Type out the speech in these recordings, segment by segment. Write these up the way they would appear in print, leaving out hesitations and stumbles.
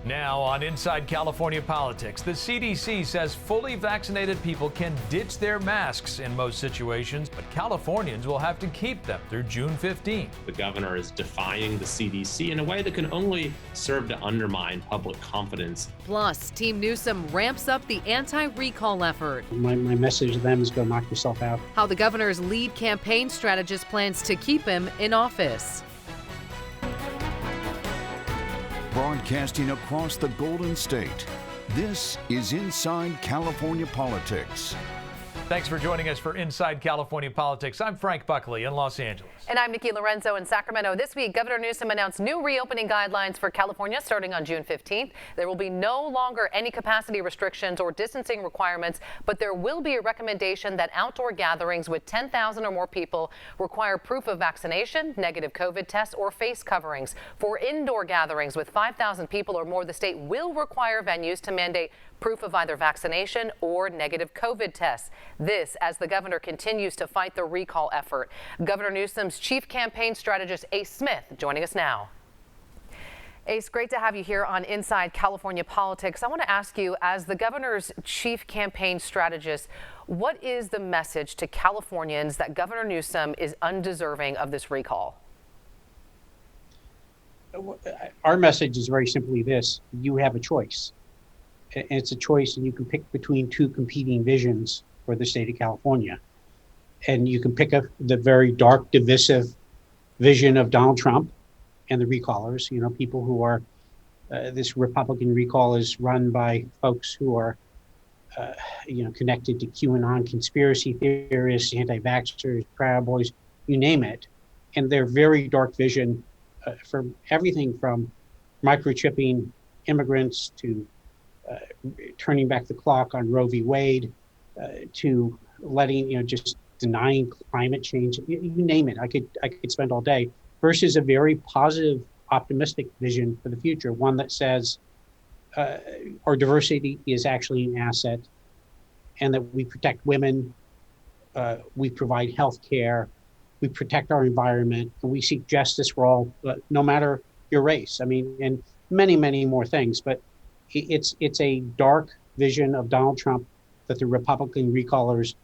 Now on Inside California Politics, the CDC says fully vaccinated people can ditch their masks in most situations, but Californians will have to keep them through June 15th. The governor is defying the CDC in a way that can only serve to undermine public confidence. Plus, Team Newsom ramps up the anti-recall effort. My message to them is go knock yourself out. How the governor's lead campaign strategist plans to keep him in office. Broadcasting across the Golden State, this is Inside California Politics. Thanks for joining us for Inside California Politics. I'm Frank Buckley in Los Angeles. And I'm Nikki Lorenzo in Sacramento. This week, Governor Newsom announced new reopening guidelines for California starting on June 15th. There will be no longer any capacity restrictions or distancing requirements, but there will be a recommendation that outdoor gatherings with 10,000 or more people require proof of vaccination, negative COVID tests, or face coverings. For indoor gatherings with 5,000 people or more, the state will require venues to mandate proof of either vaccination or negative COVID tests. This as the governor continues to fight the recall effort. Governor Newsom's chief campaign strategist, Ace Smith, joining us now. Ace, great to have you here on Inside California Politics. I want to ask you, as the governor's chief campaign strategist, what is the message to Californians that Governor Newsom is undeserving of this recall? Our message is very simply this: you have a choice. And it's a choice, and you can pick between two competing visions for the state of California. And you can pick the very dark, divisive vision of Donald Trump and the recallers, people who are, this Republican recall is run by folks who are, connected to QAnon conspiracy theorists, anti-vaxxers, Proud Boys, you name it. And their very dark vision for everything from microchipping immigrants to turning back the clock on Roe v. Wade, to letting, just denying climate change, you name it. I could spend all day, versus a very positive, optimistic vision for the future, one that says our diversity is actually an asset, and that we protect women, we provide health care, we protect our environment, and we seek justice for all, no matter your race. And many, many more things. But it's a dark vision of Donald Trump that the Republican recallers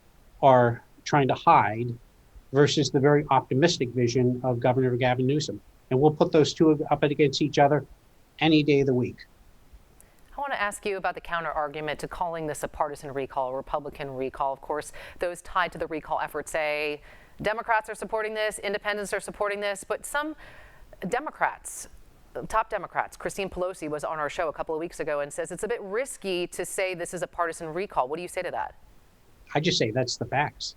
are trying to hide, versus the very optimistic vision of Governor Gavin Newsom. And we'll put those two up against each other any day of the week. I want to ask you about the counter argument to calling this a partisan recall, a Republican recall. Of course, those tied to the recall effort say Democrats are supporting this, independents are supporting this, but some Democrats, top Democrats, Christine Pelosi was on our show a couple of weeks ago and says it's a bit risky to say this is a partisan recall. What do you say to that? I just say that's the facts.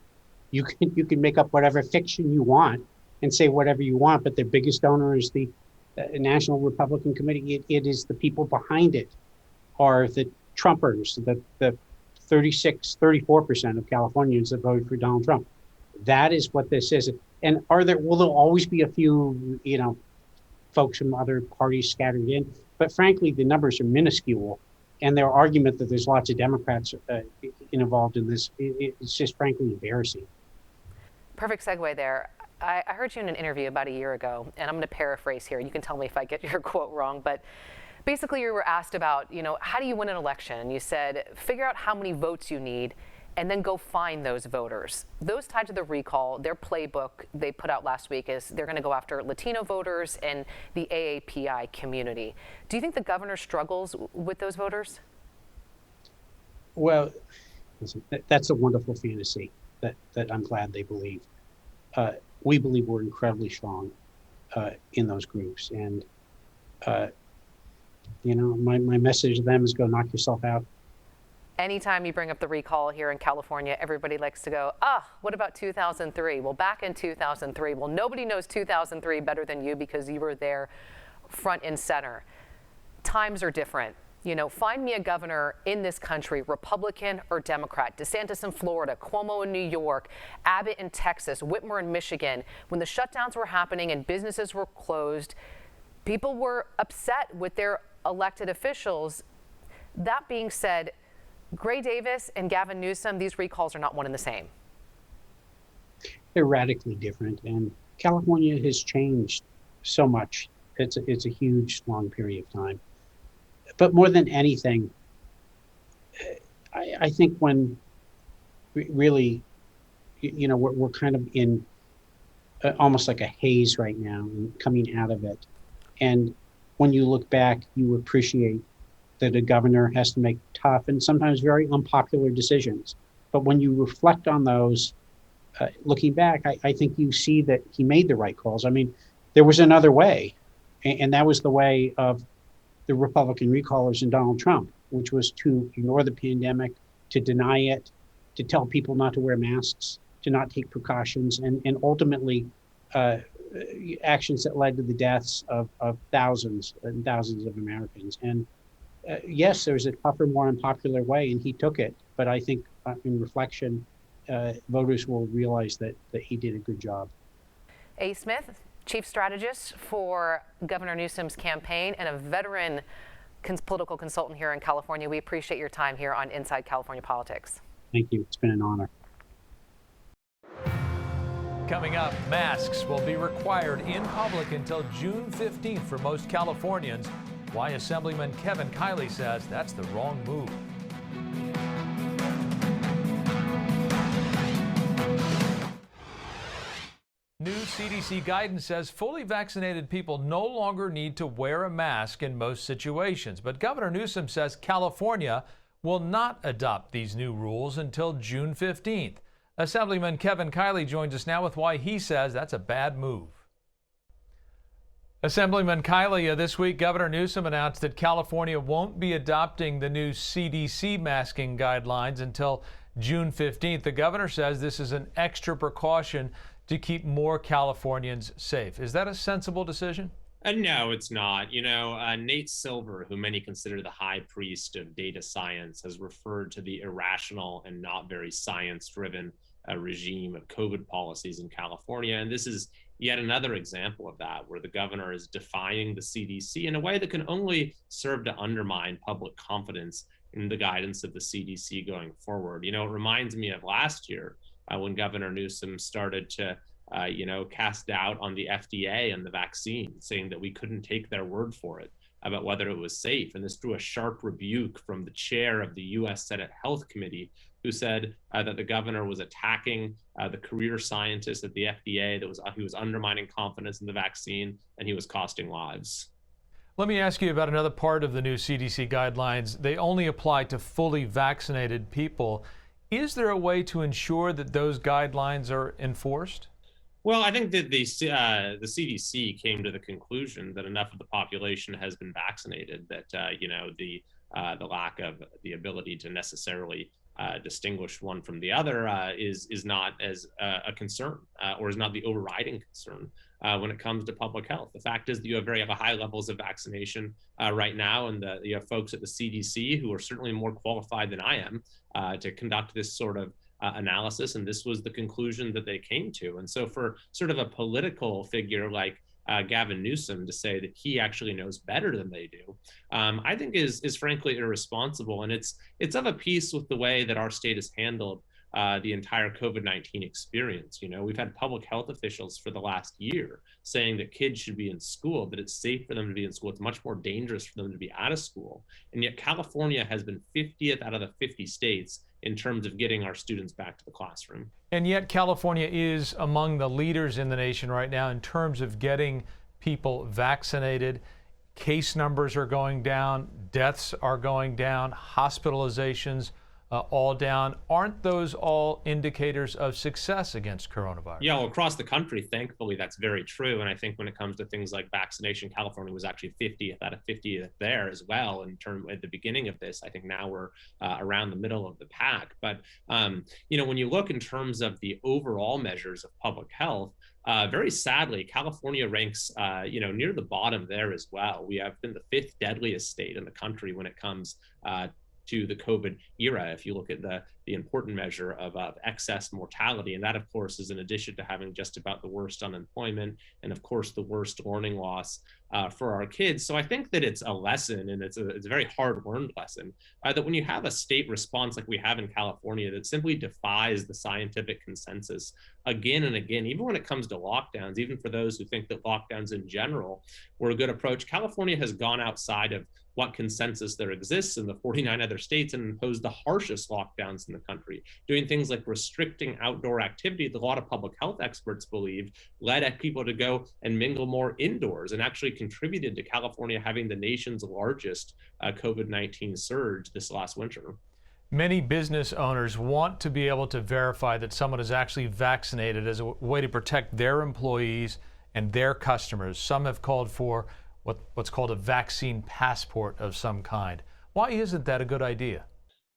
You can make up whatever fiction you want and say whatever you want, but the biggest donor is the National Republican Committee. It is the people behind it are the Trumpers, the 34% of Californians that voted for Donald Trump. That is what this is. And will there always be a few, folks from other parties scattered in? But frankly, the numbers are minuscule. And their argument that there's lots of Democrats involved in this, it's just frankly embarrassing. Perfect segue there. I heard you in an interview about a year ago, and I'm going to paraphrase here. You can tell me if I get your quote wrong, but basically you were asked about, how do you win an election? And you said, figure out how many votes you need and then go find those voters. Those tied to the recall, their playbook they put out last week is they're going to go after Latino voters and the AAPI community. Do you think the governor struggles with those voters? Well, that's a wonderful fantasy that I'm glad they believe. We believe we're incredibly strong in those groups. And, my message to them is go knock yourself out. Anytime you bring up the recall here in California, everybody likes to go, what about 2003? Well, back in 2003, nobody knows 2003 better than you because you were there front and center. Times are different. Find me a governor in this country, Republican or Democrat, DeSantis in Florida, Cuomo in New York, Abbott in Texas, Whitmer in Michigan. When the shutdowns were happening and businesses were closed, people were upset with their elected officials. That being said, Gray Davis and Gavin Newsom, these recalls are not one and the same. They're radically different, and California has changed so much. It's a huge, long period of time. But more than anything, I think when really, we're kind of in almost like a haze right now and coming out of it. And when you look back, you appreciate that a governor has to make tough and sometimes very unpopular decisions. But when you reflect on those, looking back, I think you see that he made the right calls. I mean, there was another way, and that was the way of the Republican recallers and Donald Trump, which was to ignore the pandemic, to deny it, to tell people not to wear masks, to not take precautions, and ultimately actions that led to the deaths of thousands and thousands of Americans. And yes, there's a tougher, more unpopular way, and he took it. But I think in reflection, voters will realize that he did a good job. A. Smith, chief strategist for Governor Newsom's campaign and a veteran political consultant here in California. We appreciate your time here on Inside California Politics. Thank you. It's been an honor. Coming up, masks will be required in public until June 15th for most Californians. Why Assemblyman Kevin Kiley says that's the wrong move. New CDC guidance says fully vaccinated people no longer need to wear a mask in most situations. But Governor Newsom says California will not adopt these new rules until June 15th. Assemblyman Kevin Kiley joins us now with why he says that's a bad move. Assemblyman Kiley, this week Governor Newsom announced that California won't be adopting the new CDC masking guidelines until June 15th. The governor says this is an extra precaution to keep more Californians safe. Is that a sensible decision? No, it's not. Nate Silver, who many consider the high priest of data science, has referred to the irrational and not very science-driven regime of COVID policies in California. And this is yet another example of that, where the governor is defying the CDC in a way that can only serve to undermine public confidence in the guidance of the CDC going forward. It reminds me of last year when Governor Newsom started to cast doubt on the FDA and the vaccine, saying that we couldn't take their word for it about whether it was safe. And this drew a sharp rebuke from the chair of the U.S. Senate Health Committee, who said that the governor was attacking the career scientists at the FDA, he was undermining confidence in the vaccine, and he was costing lives. Let me ask you about another part of the new CDC guidelines. They only apply to fully vaccinated people. Is there a way to ensure that those guidelines are enforced? Well, I think that the CDC came to the conclusion that enough of the population has been vaccinated that the lack of the ability to necessarily distinguish one from the other is not as a concern or is not the overriding concern when it comes to public health. The fact is that you have very high levels of vaccination right now, and you have folks at the CDC who are certainly more qualified than I am to conduct this sort of analysis, and this was the conclusion that they came to. And so for sort of a political figure like Gavin Newsom to say that he actually knows better than they do, I think is frankly irresponsible. And it's of a piece with the way that our state has handled the entire COVID-19 experience. We've had public health officials for the last year saying that kids should be in school, that it's safe for them to be in school. It's much more dangerous for them to be out of school. And yet California has been 50th out of the 50 states in terms of getting our students back to the classroom. And yet California is among the leaders in the nation right now in terms of getting people vaccinated. Case numbers are going down, deaths are going down, hospitalizations all down. Aren't those all indicators of success against coronavirus? Yeah, well, across the country, thankfully, that's very true. And I think when it comes to things like vaccination, California was actually 50th out of 50th there as well at the beginning of this. I think now we're around the middle of the pack. But, when you look in terms of the overall measures of public health, very sadly, California ranks, near the bottom there as well. We have been the 5th deadliest state in the country when it comes to the COVID era, if you look at the important measure of excess mortality. And that, of course, is in addition to having just about the worst unemployment and, of course, the worst learning loss for our kids. So I think that it's a lesson, and it's a very hard-learned lesson, that when you have a state response like we have in California that simply defies the scientific consensus again and again, even when it comes to lockdowns, even for those who think that lockdowns in general were a good approach, California has gone outside of what consensus there exists in the 49 other states and imposed the harshest lockdowns in the country, doing things like restricting outdoor activity that a lot of public health experts believed led people to go and mingle more indoors, and actually contributed to California having the nation's largest COVID-19 surge this last winter. Many business owners want to be able to verify that someone is actually vaccinated as a way to protect their employees and their customers. Some have called for what's called a vaccine passport of some kind. Why isn't that a good idea?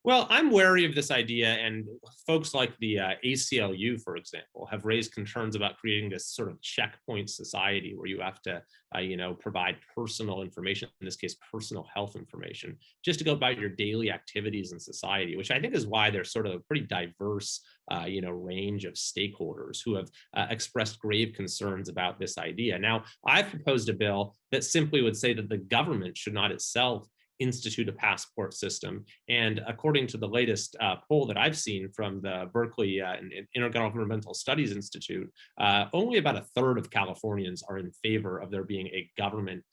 Well, I'm wary of this idea, and folks like the ACLU, for example, have raised concerns about creating this sort of checkpoint society where you have to, provide personal information, in this case, personal health information, just to go about your daily activities in society, which I think is why there's sort of a pretty diverse, range of stakeholders who have expressed grave concerns about this idea. Now, I've proposed a bill that simply would say that the government should not itself institute a passport system. And according to the latest poll that I've seen from the Berkeley Intergovernmental Studies Institute, only about a third of Californians are in favor of there being a government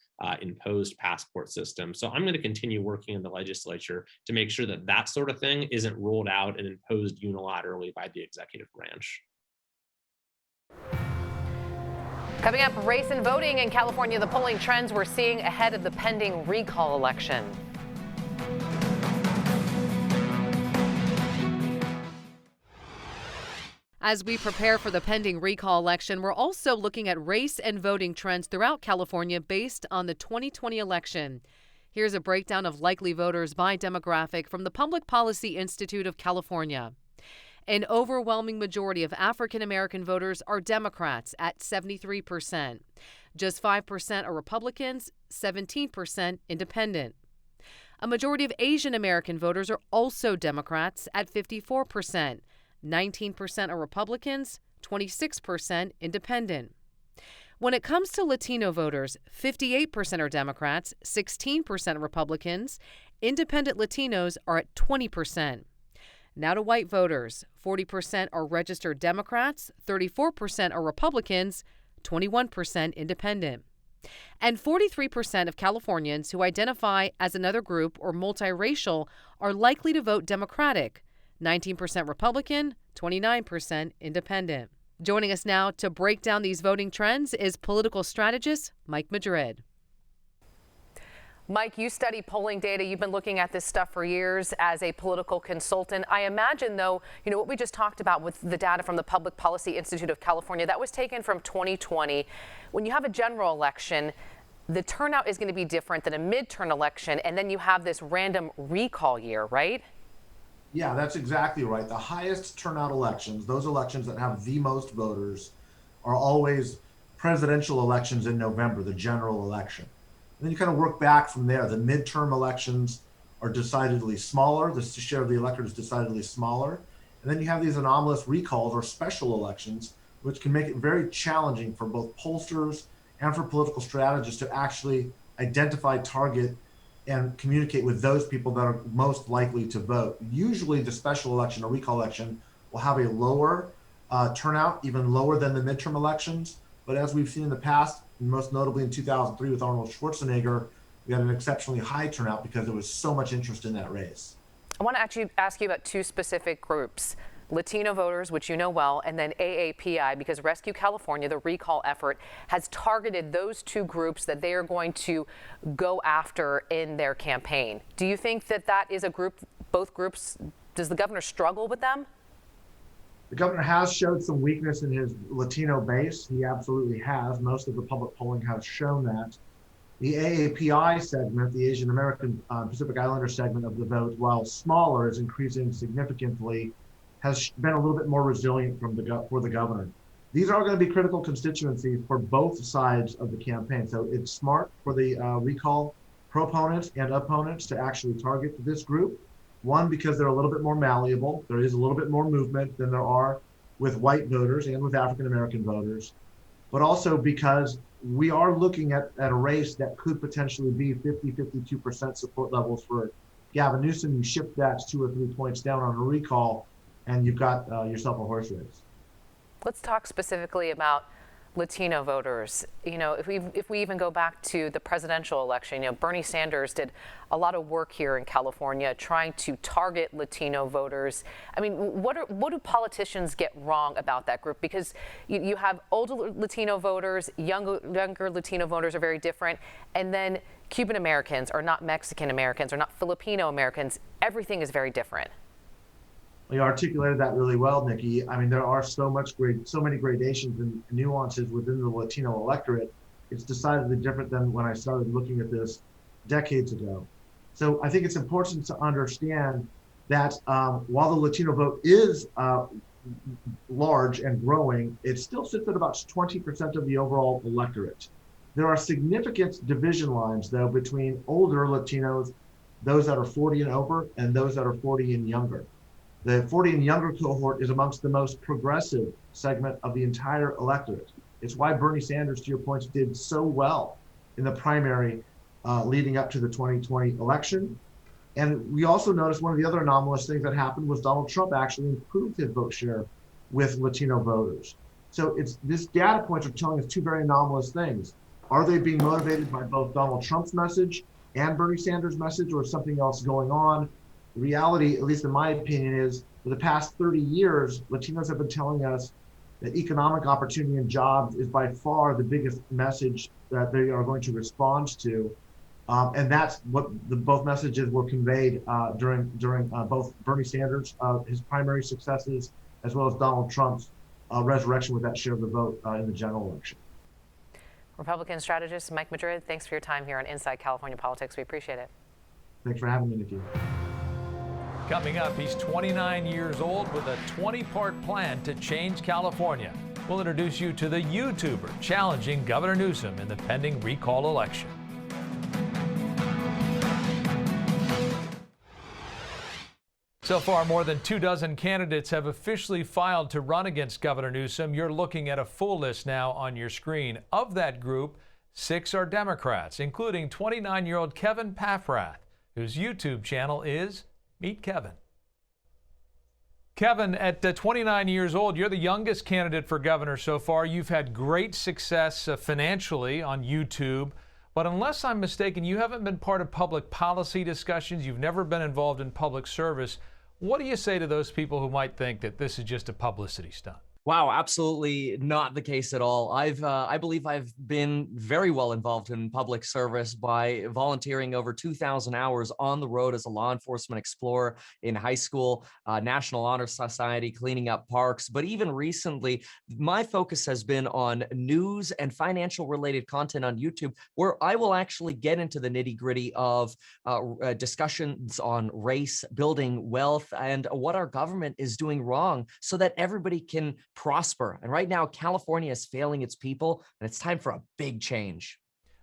imposed passport system. So I'm going to continue working in the legislature to make sure that that sort of thing isn't ruled out and imposed unilaterally by the executive branch. Coming up, race and voting in California, the polling trends we're seeing ahead of the pending recall election. As we prepare for the pending recall election, we're also looking at race and voting trends throughout California based on the 2020 election. Here's a breakdown of likely voters by demographic from the Public Policy Institute of California. An overwhelming majority of African American voters are Democrats at 73%. Just 5% are Republicans, 17% independent. A majority of Asian American voters are also Democrats at 54%. 19% are Republicans, 26% independent. When it comes to Latino voters, 58% are Democrats, 16% are Republicans. Independent Latinos are at 20%. Now to white voters, 40% are registered Democrats, 34% are Republicans, 21% independent. And 43% of Californians who identify as another group or multiracial are likely to vote Democratic, 19% Republican, 29% independent. Joining us now to break down these voting trends is political strategist Mike Madrid. Mike, you study polling data. You've been looking at this stuff for years as a political consultant. I imagine, though, what we just talked about with the data from the Public Policy Institute of California, that was taken from 2020. When you have a general election, the turnout is going to be different than a midterm election, and then you have this random recall year, right? Yeah, that's exactly right. The highest turnout elections, those elections that have the most voters, are always presidential elections in November, the general election. And then you kind of work back from there. The midterm elections are decidedly smaller. The share of the electorate is decidedly smaller. And then you have these anomalous recalls or special elections, which can make it very challenging for both pollsters and for political strategists to actually identify, target, and communicate with those people that are most likely to vote. Usually the special election or recall election will have a lower turnout, even lower than the midterm elections. But as we've seen in the past, most notably in 2003 with Arnold Schwarzenegger, we had an exceptionally high turnout because there was so much interest in that race. I want to actually ask you about two specific groups. Latino voters, which you know well, and then AAPI, because Rescue California, the recall effort, has targeted those two groups that they are going to go after in their campaign. Do you think that that is a group, both groups, does the governor struggle with them? The governor has showed some weakness in his Latino base. He absolutely has. Most of the public polling has shown that. The AAPI segment, the Asian American Pacific Islander segment of the vote, while smaller, is increasing significantly, has been a little bit more resilient for the governor. These are going to be critical constituencies for both sides of the campaign. So it's smart for the recall proponents and opponents to actually target this group. One, because they're a little bit more malleable. There is a little bit more movement than there are with white voters and with African-American voters. But also because we are looking at a race that could potentially be 50-52% support levels for Gavin Newsom. You shift that 2 or 3 points down on a recall, and you've got yourself a horse race. Let's talk specifically about Latino voters. You know, if we even go back to the presidential election, you know, Bernie Sanders did a lot of work here in California trying to target Latino voters. I mean, what do politicians get wrong about that group? Because you have older Latino voters, younger Latino voters are very different, and then Cuban Americans are not Mexican Americans or not Filipino Americans. Everything is very different. You articulated that really well, Nikki. I mean, there are so many gradations and nuances within the Latino electorate. It's decidedly different than when I started looking at this decades ago. So I think it's important to understand that while the Latino vote is large and growing, it still sits at about 20% of the overall electorate. There are significant division lines, though, between older Latinos, those that are 40 and over, and those that are 40 and younger. The 40 and younger cohort is amongst the most progressive segment of the entire electorate. It's why Bernie Sanders, to your point, did so well in the primary leading up to the 2020 election. And we also noticed one of the other anomalous things that happened was Donald Trump actually improved his vote share with Latino voters. So this data points are telling us two very anomalous things. Are they being motivated by both Donald Trump's message and Bernie Sanders' message, or is something else going on? The reality, at least in my opinion, is for the past 30 years, Latinos have been telling us that economic opportunity and jobs is by far the biggest message that they are going to respond to. And that's what both messages were conveyed during both Bernie Sanders, his primary successes, as well as Donald Trump's resurrection with that share of the vote in the general election. Republican strategist Mike Madrid, thanks for your time here on Inside California Politics. We appreciate it. Thanks for having me, Nikki. Coming up, he's 29 years old with a 20-part plan to change California. We'll introduce you to the YouTuber challenging Governor Newsom in the pending recall election. So far, more than 24 candidates have officially filed to run against Governor Newsom. You're looking at a full list now on your screen. Of that group, 6 are Democrats, including 29-year-old Kevin Paffrath, whose YouTube channel is Meet Kevin. Kevin, at 29 years old, you're the youngest candidate for governor so far. You've had great success financially on YouTube, but unless I'm mistaken, you haven't been part of public policy discussions. You've never been involved in public service. What do you say to those people who might think that this is just a publicity stunt? Wow, absolutely not the case at all. I believe I've been very well involved in public service by volunteering over 2,000 hours on the road as a law enforcement explorer in high school, National Honor Society, cleaning up parks. But even recently, my focus has been on news and financial related content on YouTube, where I will actually get into the nitty gritty of discussions on race, building wealth, and what our government is doing wrong so that everybody can prosper. And right now, California is failing its people, and it's time for a big change.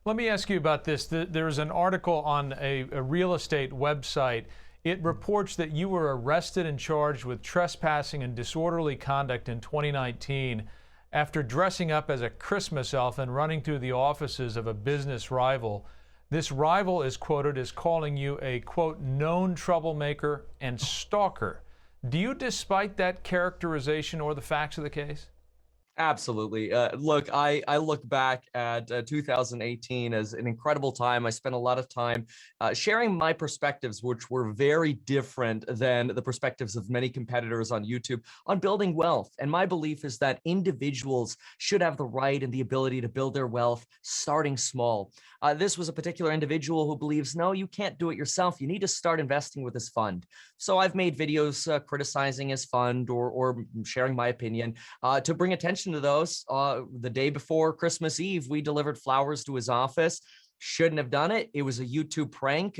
Let me ask you about this. There's an article on a real estate website. It reports that you were arrested and charged with trespassing and disorderly conduct in 2019 after dressing up as a Christmas elf and running through the offices of a business rival. This rival is quoted as calling you a, quote, known troublemaker and stalker. Do you dispute that characterization or the facts of the case? Absolutely. Look, I look back at 2018 as an incredible time. I spent a lot of time sharing my perspectives, which were very different than the perspectives of many competitors on YouTube, on building wealth. And my belief is that individuals should have the right and the ability to build their wealth starting small. This was a particular individual who believes, no, you can't do it yourself. You need to start investing with this fund. So I've made videos criticizing his fund or sharing my opinion to bring attention to those. The day before Christmas Eve, we delivered flowers to his office. Shouldn't have done it. It was a YouTube prank.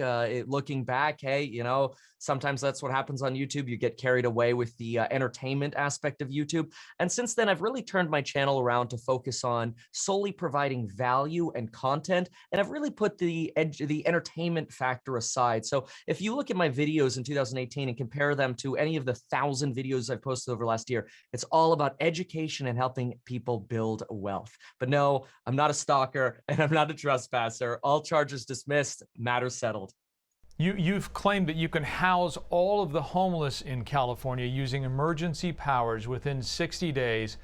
Looking back, hey, you know, sometimes that's what happens on YouTube. You get carried away with the entertainment aspect of YouTube. And since then, I've really turned my channel around to focus on solely providing value and content. And I've really put the entertainment factor aside. So if you look at my videos in 2018 and compare them to any of the 1,000 videos I've posted over last year, it's all about education and helping people build wealth. But no, I'm not a stalker and I'm not a trespasser. All charges dismissed, matter settled. You've claimed that you can house all of the homeless in California using emergency powers within 60 days.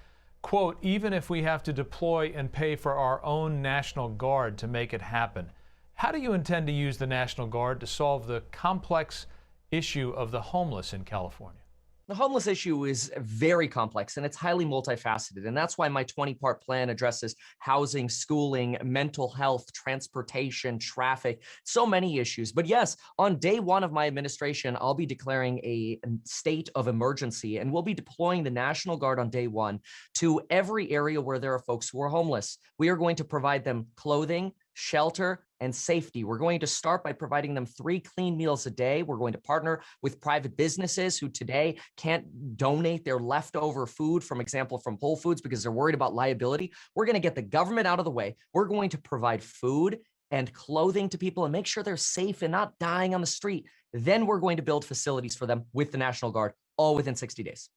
quote, even if we have to deploy and pay for our own National Guard to make it happen. How do you intend to use the National Guard to solve the complex issue of the homeless in California? The homeless issue is very complex and it's highly multifaceted. And that's why my 20-part plan addresses housing, schooling, mental health, transportation, traffic, so many issues. But yes, on day one of my administration, I'll be declaring a state of emergency and we'll be deploying the National Guard on day one to every area where there are folks who are homeless. We are going to provide them clothing, shelter, and safety. We're going to start by providing them 3 clean meals a day. We're going to partner with private businesses who today can't donate their leftover food, from example, from Whole Foods because they're worried about liability. We're going to get the government out of the way. We're going to provide food and clothing to people and make sure they're safe and not dying on the street. Then we're going to build facilities for them with the National Guard, all within 60 days.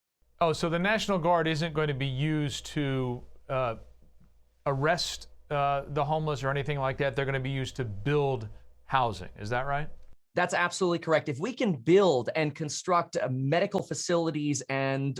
Oh, so the National Guard isn't going to be used to arrest the homeless or anything like that. They're going to be used to build housing. Is that right? That's absolutely correct. If we can build and construct medical facilities and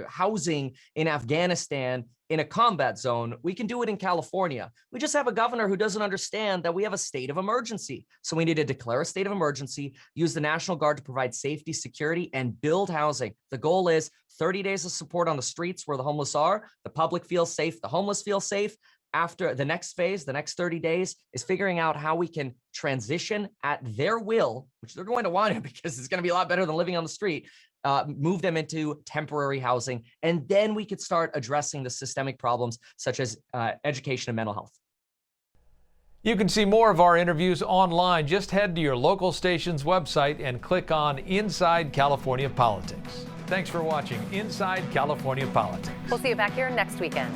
housing in Afghanistan in a combat zone, we can do it in California. We just have a governor who doesn't understand that we have a state of emergency. So we need to declare a state of emergency, use the National Guard to provide safety, security, and build housing. The goal is 30 days of support on the streets where the homeless are. The public feels safe. The homeless feel safe. After the next phase, the next 30 days, is figuring out how we can transition at their will, which they're going to want to because it's going to be a lot better than living on the street, move them into temporary housing. And then we could start addressing the systemic problems such as education and mental health. You can see more of our interviews online. Just head to your local station's website and click on Inside California Politics. Thanks for watching Inside California Politics. We'll see you back here next weekend.